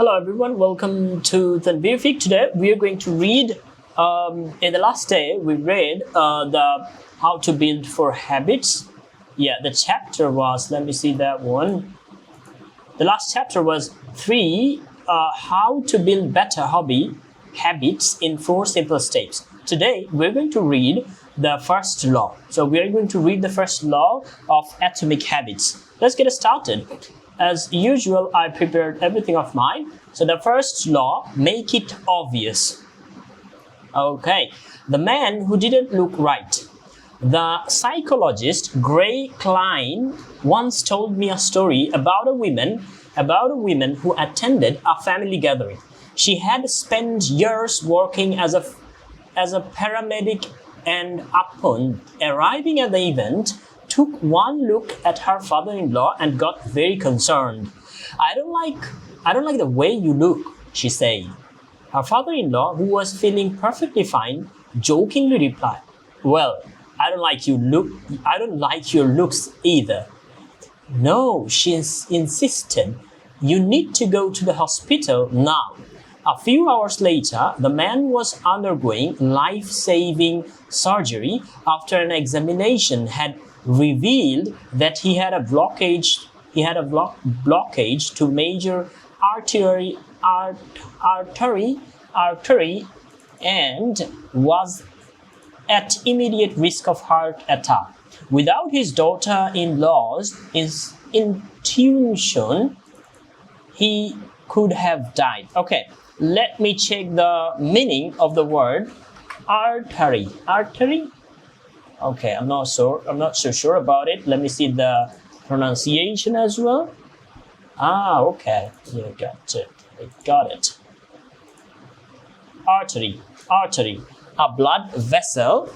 Hello everyone, welcome to Tanvirific. Today we are going to read, in the last day we read the how to build for habits. Yeah, the chapter was, let me see that one. The last chapter was 3, how to build better habits in 4 simple steps. Today we're going to read the first law. So we are going to read the first law of atomic habits. Let's get started. As usual, I prepared everything of mine. So the first law, make it obvious. Okay, the man who didn't look right. The psychologist Gray Klein once told me a story about a woman who attended a family gathering. She had spent years working as a paramedic, and upon arriving at the event, took one look at her father-in-law and got very concerned. I don't like the way you look, she said. Her father-in-law, who was feeling perfectly fine, jokingly replied, "Well, I don't like your looks either." "No," she insisted. "You need to go to the hospital now." A few hours later, the man was undergoing life-saving surgery after an examination had revealed that he had a blockage to major artery and was at immediate risk of heart attack. Without his daughter-in-law's intuition, he could have died. Okay, let me check the meaning of the word artery. Artery? Okay, I'm not so sure about it. Let me see the pronunciation as well. Okay, you got it. Artery, a blood vessel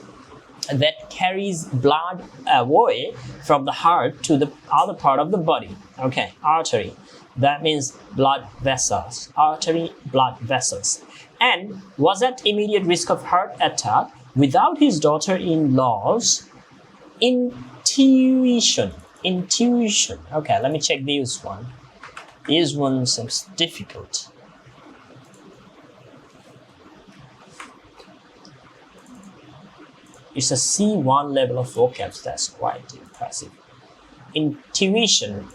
that carries blood away from the heart to the other part of the body. Okay, artery. That means blood vessels. Artery, blood vessels. And was at immediate risk of heart attack without his daughter-in-law's intuition. Okay, let me check this one. This one seems difficult. It's a C1 level of vocabs. That's quite impressive. Intuition.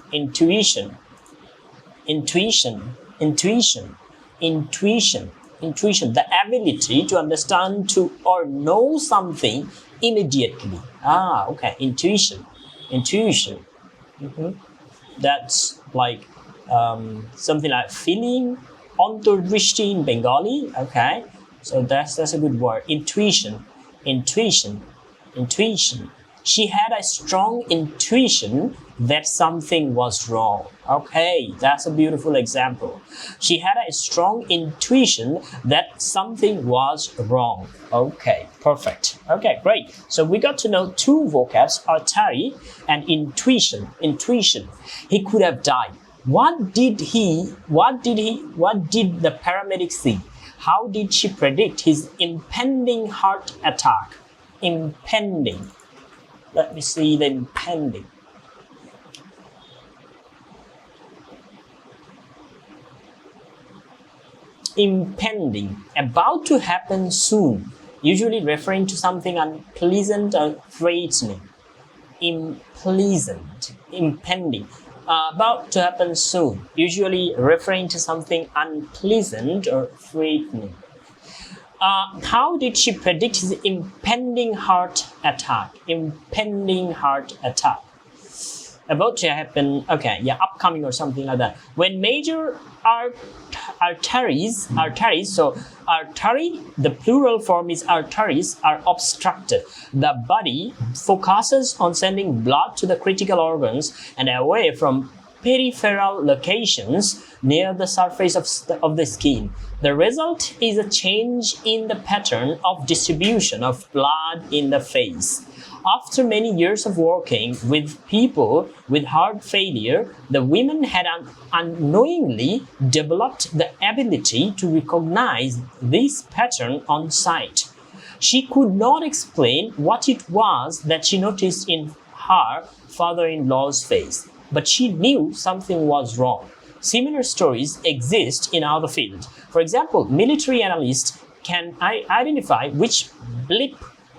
The ability to understand or know something immediately. Okay, intuition. That's like something like feeling, ontodrishti in Bengali. Okay, so that's a good word. Intuition. She had a strong intuition that something was wrong. Okay, that's a beautiful example. She had a strong intuition that something was wrong. Okay, perfect. Okay, great. So we got to know 2 vocabs, artery and intuition. He could have died. What did the paramedic see? How did she predict his impending heart attack? Impending. Let me see the impending. Impending, about to happen soon, usually referring to something unpleasant or threatening. Impending, about to happen soon, usually referring to something unpleasant or threatening. How did she predict his impending heart attack? About to happen, okay, yeah, upcoming or something like that. When major arteries, so artery, the plural form is arteries, are obstructed. The body focuses on sending blood to the critical organs and away from peripheral locations near the surface of the skin. The result is a change in the pattern of distribution of blood in the face. After many years of working with people with heart failure, the women had unknowingly developed the ability to recognize this pattern on sight. She could not explain what it was that she noticed in her father-in-law's face, but she knew something was wrong. Similar stories exist in other fields. For example, military analysts can identify which blip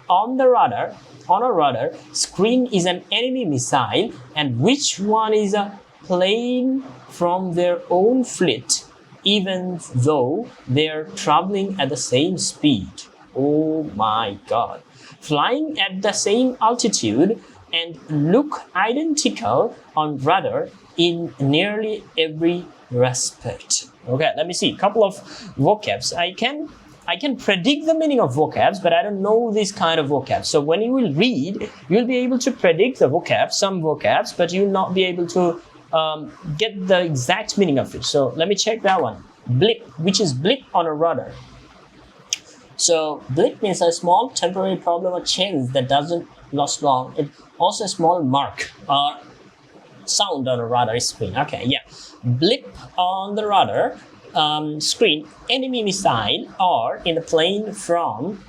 on a radar screen is an enemy missile and which one is a plane from their own fleet, even though they're traveling at the same speed. Oh my God. Flying at the same altitude and look identical on radar in nearly every respect. Okay, let me see. A couple of vocabs. I can predict the meaning of vocabs, but I don't know this kind of vocabs. So when you will read, you'll be able to predict the vocabs, some vocabs, but you'll not be able to get the exact meaning of it. So let me check that one. Blip, which is blip on a radar. So blip means a small temporary problem or change that doesn't last long. It's also a small mark or sound on a radar screen. Okay, yeah. Blip on the radar screen, enemy missile, or in the plane from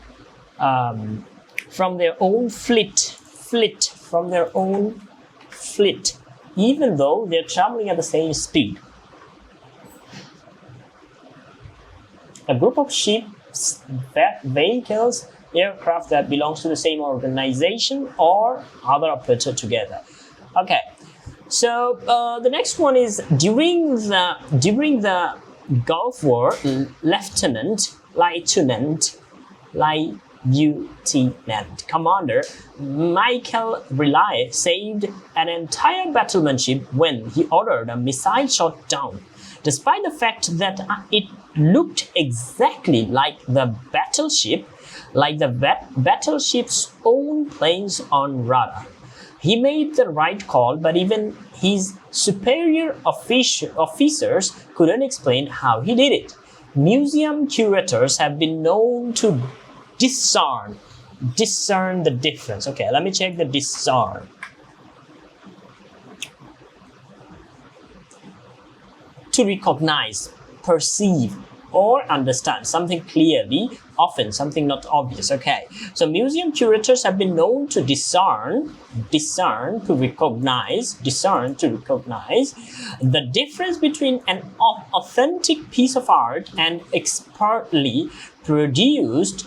their own fleet, from their own fleet, even though they're traveling at the same speed. A group of ships, vehicles, aircraft that belongs to the same organization or other operator together. Okay, so the next one is during the Gulf War, Lieutenant Commander Michael Relay saved an entire battlemanship when he ordered a missile shot down, despite the fact that it looked exactly like the battleship's own planes on radar. He made the right call, but even his superior officers couldn't explain how he did it. Museum curators have been known to discern the difference. Okay, let me check the discern. To recognize, perceive, or understand something clearly, often something not obvious. Okay, so museum curators have been known to discern to recognize the difference between an authentic piece of art and expertly produced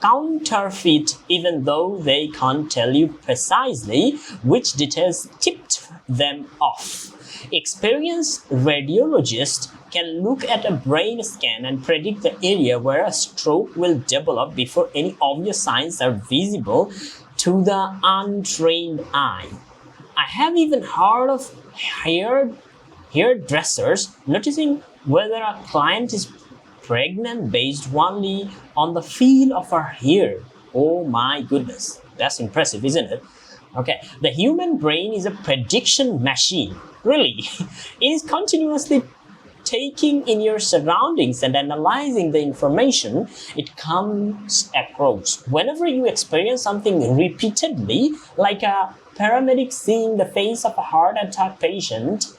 counterfeit, even though they can't tell you precisely which details tipped them off. Experienced radiologists can look at a brain scan and predict the area where a stroke will develop before any obvious signs are visible to the untrained eye. I have even heard of hairdressers noticing whether a client is pregnant based only on the feel of her hair. Oh my goodness, that's impressive, isn't it? Okay, the human brain is a prediction machine. Really, it is continuously taking in your surroundings and analyzing the information it comes across. Whenever you experience something repeatedly, like a paramedic seeing the face of a heart attack patient,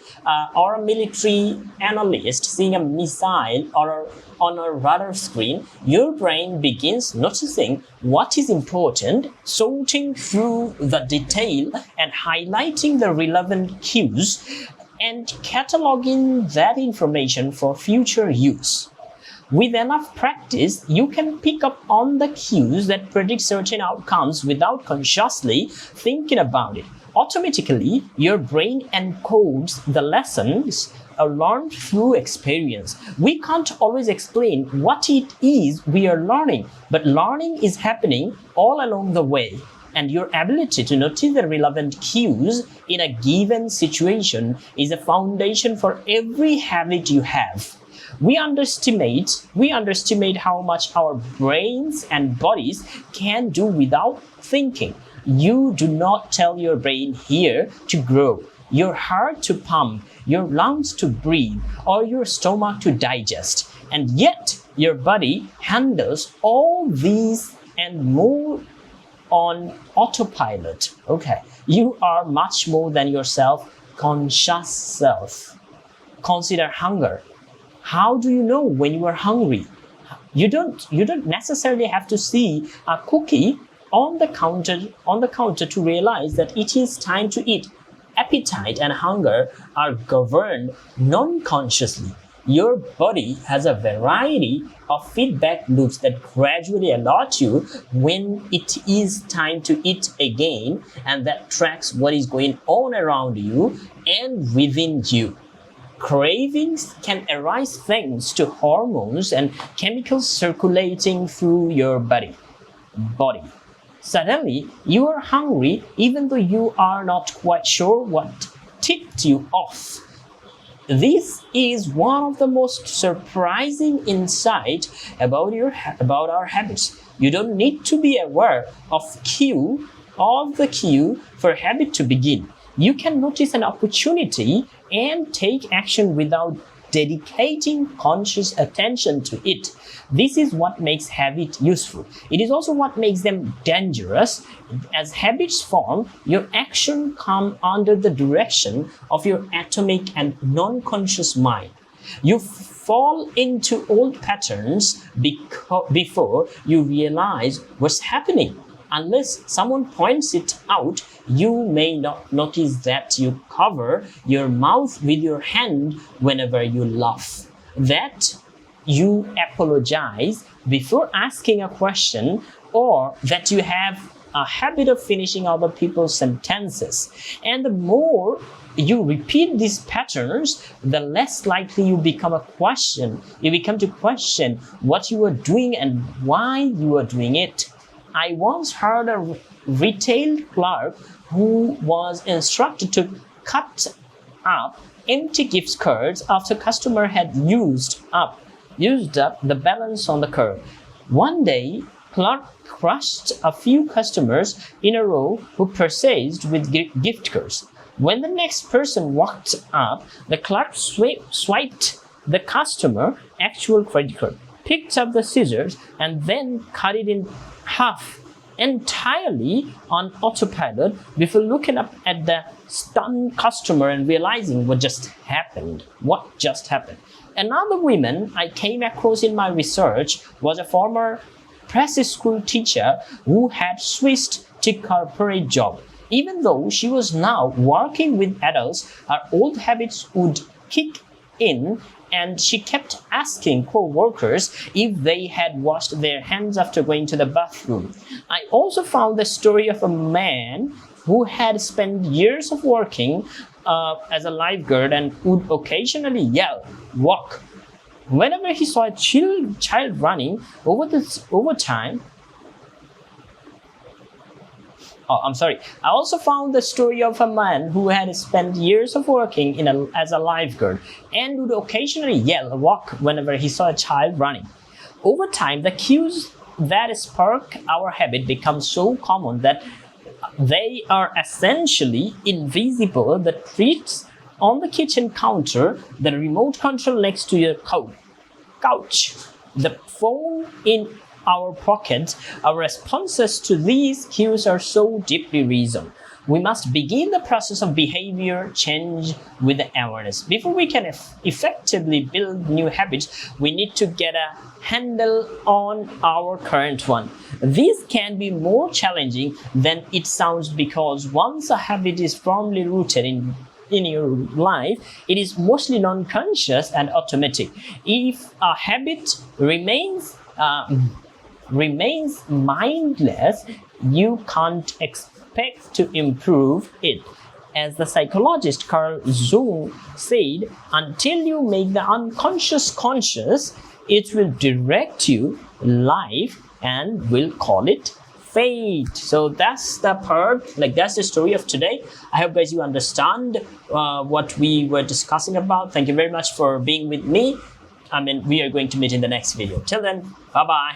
or a military analyst seeing a missile on a radar screen, your brain begins noticing what is important, sorting through the detail and highlighting the relevant cues and cataloging that information for future use. With enough practice, you can pick up on the cues that predict certain outcomes without consciously thinking about it. Automatically, your brain encodes the lessons learned through experience. We can't always explain what it is we are learning, but learning is happening all along the way. And your ability to notice the relevant cues in a given situation is a foundation for every habit you have. We underestimate how much our brains and bodies can do without thinking. You do not tell your brain here to grow, your heart to pump, your lungs to breathe, or your stomach to digest. And yet, your body handles all these and more on autopilot. Okay, you are much more than your self-conscious self. Consider hunger. How do you know when you are hungry? You don't necessarily have to see a cookie on the counter to realize that it is time to eat. appetite and hunger are governed non-consciously. Your body has a variety of feedback loops that gradually alert you when it is time to eat again, and that tracks what is going on around you and within you. Cravings can arise thanks to hormones and chemicals circulating through your body. Suddenly, you are hungry even though you are not quite sure what tipped you off. This is one of the most surprising insights about our habits. You don't need to be aware of the cue for habit to begin. You can notice an opportunity and take action without dedicating conscious attention to it. This is what makes habit useful. It is also what makes them dangerous. As habits form, your action come under the direction of your atomic and non-conscious mind. You fall into old patterns before you realize what's happening. Unless someone points it out, you may not notice that you cover your mouth with your hand whenever you laugh, that you apologize before asking a question, or that you have a habit of finishing other people's sentences. And the more you repeat these patterns, the less likely you become to question what you are doing and why you are doing it. I once heard a retail clerk who was instructed to cut up empty gift cards after customer had used up the balance on the card. One day, clerk crushed a few customers in a row who purchased with gift cards. When the next person walked up, the clerk swiped the customer actual credit card, picked up the scissors, and then cut it in half entirely on autopilot before looking up at the stunned customer and realizing what just happened. Another woman I came across in my research was a former preschool teacher who had switched to corporate job. Even though she was now working with adults, her old habits would kick in, and she kept asking co-workers if they had washed their hands after going to the bathroom. I also found the story of a man who had spent years of working as a lifeguard and would occasionally yell, "Walk!" whenever he saw a child running. Over time, I also found the story of a man who had spent years of working as a lifeguard and would occasionally yell, "Walk!" whenever he saw a child running. Over time, the cues that spark our habit become so common that they are essentially invisible. The treats on the kitchen counter, the remote control next to your couch, the phone in our pockets, our responses to these cues are so deeply reasoned. We must begin the process of behavior change with awareness. Before we can effectively build new habits, we need to get a handle on our current one. This can be more challenging than it sounds, because once a habit is firmly rooted in your life, it is mostly non-conscious and automatic. If a habit remains mindless, you can't expect to improve it. As the psychologist Carl Jung said, until you make the unconscious conscious, it will direct you life, and we'll call it fate. So that's the story of today. I hope guys you understand what we were discussing about. Thank you very much for being with me. We are going to meet in the next video. Till then, bye bye.